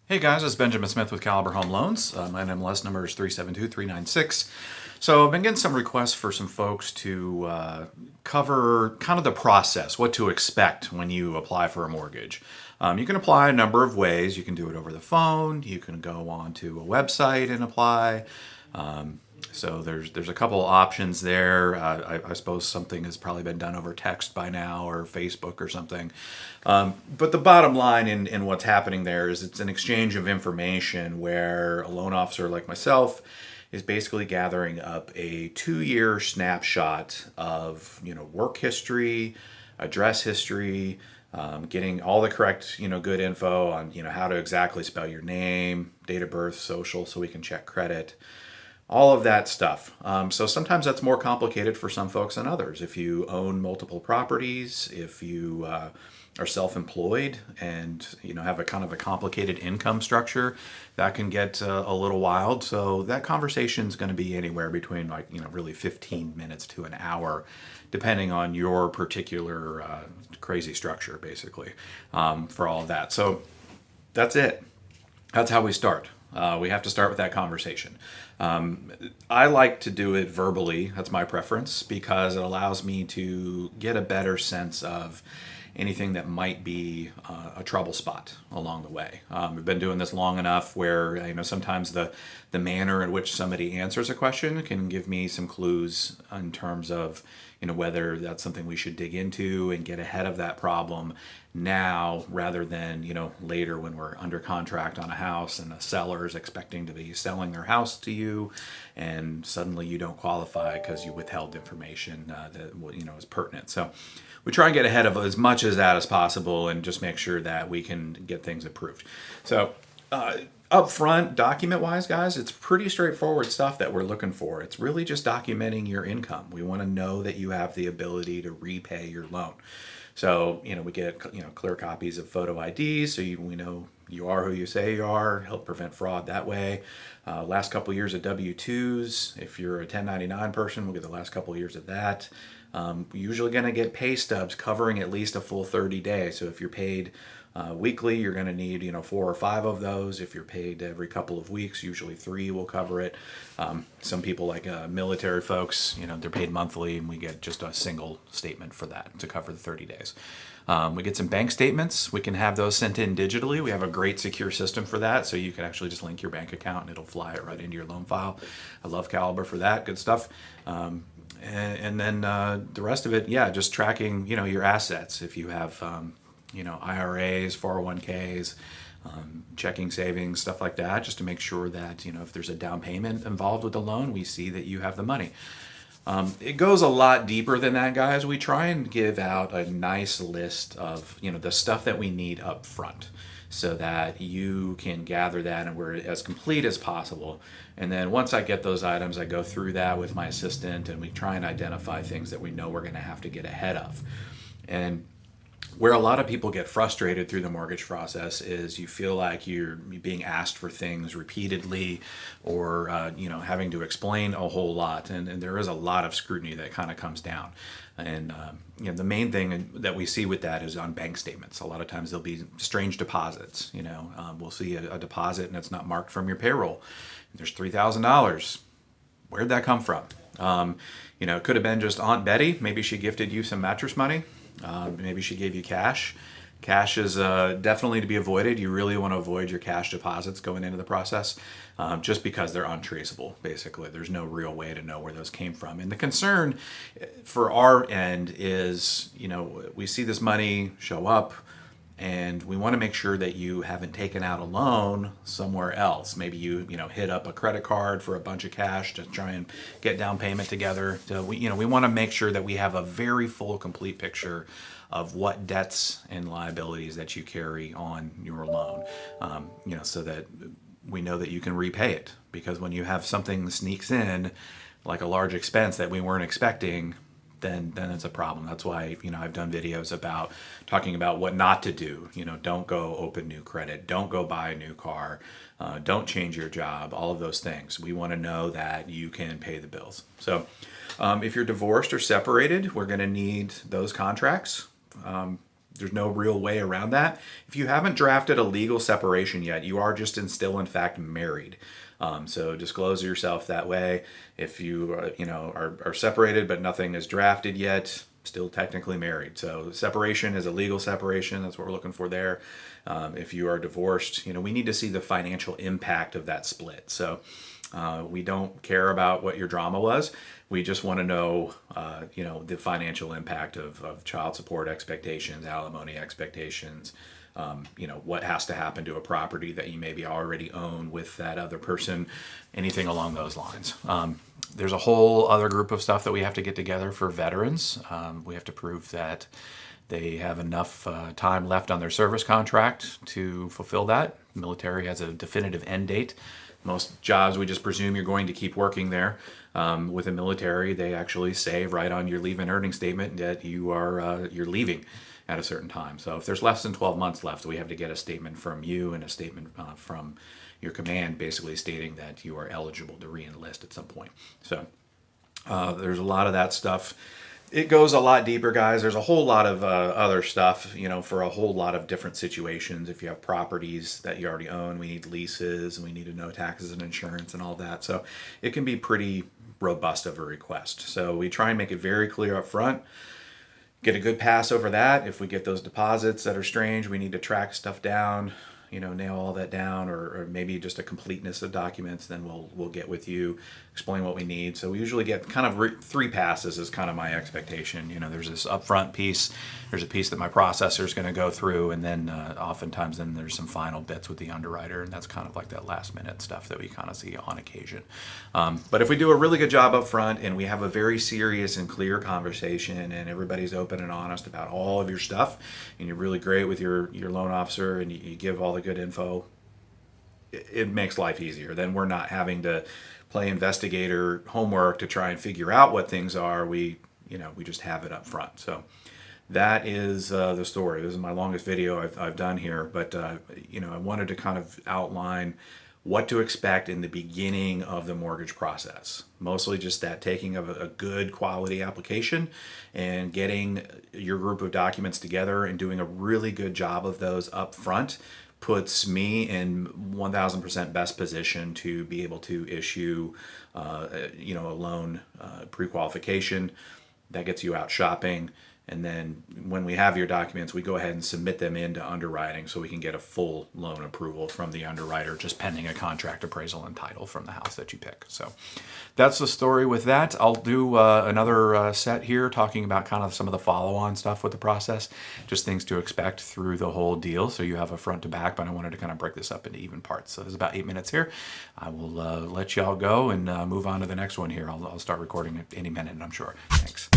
Hey guys, it's Benjamin Smith with Caliber Home Loans. My NMLS number is 372396. So I've been getting some requests for some folks to cover kind of the process, what to expect when you apply for a mortgage. You can apply a number of ways. You can do it over the phone. You can go onto a website and apply. So there's a couple options there. I suppose something has probably been done over text by now or Facebook or something. But the bottom line in what's happening there is it's an exchange of information where a loan officer like myself is basically gathering up a 2-year snapshot of work history, address history, getting all the correct good info on how to exactly spell your name, date of birth, social, so we can check credit. All of that stuff. So sometimes that's more complicated for some folks than others. If you own multiple properties, if you are self-employed and have a kind of a complicated income structure, that can get a little wild. So that conversation is going to be anywhere between really 15 minutes to an hour, depending on your particular crazy structure, basically, for all of that. So that's it. That's how we start. We have to start with that conversation. I like to do it verbally. That's my preference because it allows me to get a better sense of anything that might be a trouble spot along the way. We've been doing this long enough where sometimes the manner in which somebody answers a question can give me some clues in terms of whether that's something we should dig into and get ahead of that problem now rather than later when we're under contract on a house and a seller is expecting to be selling their house to you and suddenly you don't qualify because you withheld information that is pertinent. So we try and get ahead of as much as that as possible and just make sure that we can get things approved. So up front, document-wise, guys, it's pretty straightforward stuff that we're looking for. It's really just documenting your income. We want to know that you have the ability to repay your loan. So, we get, clear copies of photo IDs so we know you are who you say you are, help prevent fraud that way. Last couple years of W-2s. If you're a 1099 person, we'll get the last couple years of that. We're usually going to get pay stubs covering at least a full 30 days. So if you're paid weekly, you're going to need 4 or 5 of those. If you're paid every couple of weeks, usually 3 will cover it. Some people like military folks, they're paid monthly and we get just a single statement for that to cover the 30 days. We get some bank statements. We can have those sent in digitally. We have a great secure system for that. So you can actually just link your bank account and it'll fly it right into your loan file. I love Caliber for that. Good stuff. And then the rest of it, just tracking, your assets. If you have, IRAs, 401ks, checking savings, stuff like that, just to make sure that, if there's a down payment involved with the loan, we see that you have the money. It goes a lot deeper than that, guys. We try and give out a nice list of, the stuff that we need up front so that you can gather that and we're as complete as possible. And then once I get those items, I go through that with my assistant and we try and identify things that we know we're going to have to get ahead of. And where a lot of people get frustrated through the mortgage process is you feel like you're being asked for things repeatedly or, having to explain a whole lot. And there is a lot of scrutiny that kind of comes down. And, the main thing that we see with that is on bank statements. A lot of times there'll be strange deposits. We'll see a deposit and it's not marked from your payroll. There's $3,000. Where'd that come from? It could have been just Aunt Betty. Maybe she gifted you some mattress money. Maybe she gave you cash. Cash is definitely to be avoided. You really want to avoid your cash deposits going into the process just because they're untraceable, basically. There's no real way to know where those came from. And the concern for our end is, we see this money show up and we want to make sure that you haven't taken out a loan somewhere else. Maybe you hit up a credit card for a bunch of cash to try and get down payment together. So we want to make sure that we have a very full, complete picture of what debts and liabilities that you carry on your loan, so that we know that you can repay it. Because when you have something that sneaks in, like a large expense that we weren't expecting, then it's a problem. That's why, I've done videos about talking about what not to do. Don't go open new credit. Don't go buy a new car. Don't change your job. All of those things. We want to know that you can pay the bills. So if you're divorced or separated, we're going to need those contracts. there's no real way around that. If you haven't drafted a legal separation yet, you are just still in fact married. So disclose yourself that way. If you are separated but nothing is drafted yet, still technically married. So separation is a legal separation. That's what we're looking for there. If you are divorced, we need to see the financial impact of that split. So we don't care about what your drama was. We just want to know, the financial impact of child support expectations, alimony expectations, what has to happen to a property that you maybe already own with that other person, anything along those lines. There's a whole other group of stuff that we have to get together for veterans. We have to prove that they have enough time left on their service contract to fulfill that. The military has a definitive end date. Most jobs, we just presume you're going to keep working there. With the military, they actually say right on your leave and earning statement that you're leaving at a certain time. So if there's less than 12 months left, we have to get a statement from you and a statement from your command basically stating that you are eligible to re-enlist at some point. So there's a lot of that stuff. It goes a lot deeper, guys. There's a whole lot of other stuff, for a whole lot of different situations. If you have properties that you already own, we need leases, and we need to know taxes and insurance and all that. So it can be pretty robust of a request. So we try and make it very clear up front. Get a good pass over that. If we get those deposits that are strange, we need to track stuff down, nail all that down, or maybe just a completeness of documents, then we'll get with you, explain what we need. So we usually get kind of 3 passes is kind of my expectation. There's this upfront piece, there's a piece that my processor is going to go through, and then oftentimes then there's some final bits with the underwriter, and that's kind of like that last minute stuff that we kind of see on occasion. But if we do a really good job up front and we have a very serious and clear conversation and everybody's open and honest about all of your stuff, and you're really great with your loan officer and you give all the good info, it makes life easier. Then we're not having to play investigator homework to try and figure out what things are. We just have it up front. So that is the story. This is my longest video I've done here, but I wanted to kind of outline what to expect in the beginning of the mortgage process. Mostly just that taking of a good quality application and getting your group of documents together and doing a really good job of those up front puts me in 1000% best position to be able to issue a loan pre-qualification that gets you out shopping. And then when we have your documents, we go ahead and submit them into underwriting so we can get a full loan approval from the underwriter, just pending a contract appraisal and title from the house that you pick. So that's the story with that. I'll do another set here talking about kind of some of the follow-on stuff with the process, just things to expect through the whole deal. So you have a front to back, but I wanted to kind of break this up into even parts. So there's about 8 minutes here. I will let y'all go and move on to the next one here. I'll start recording at any minute, I'm sure. Thanks.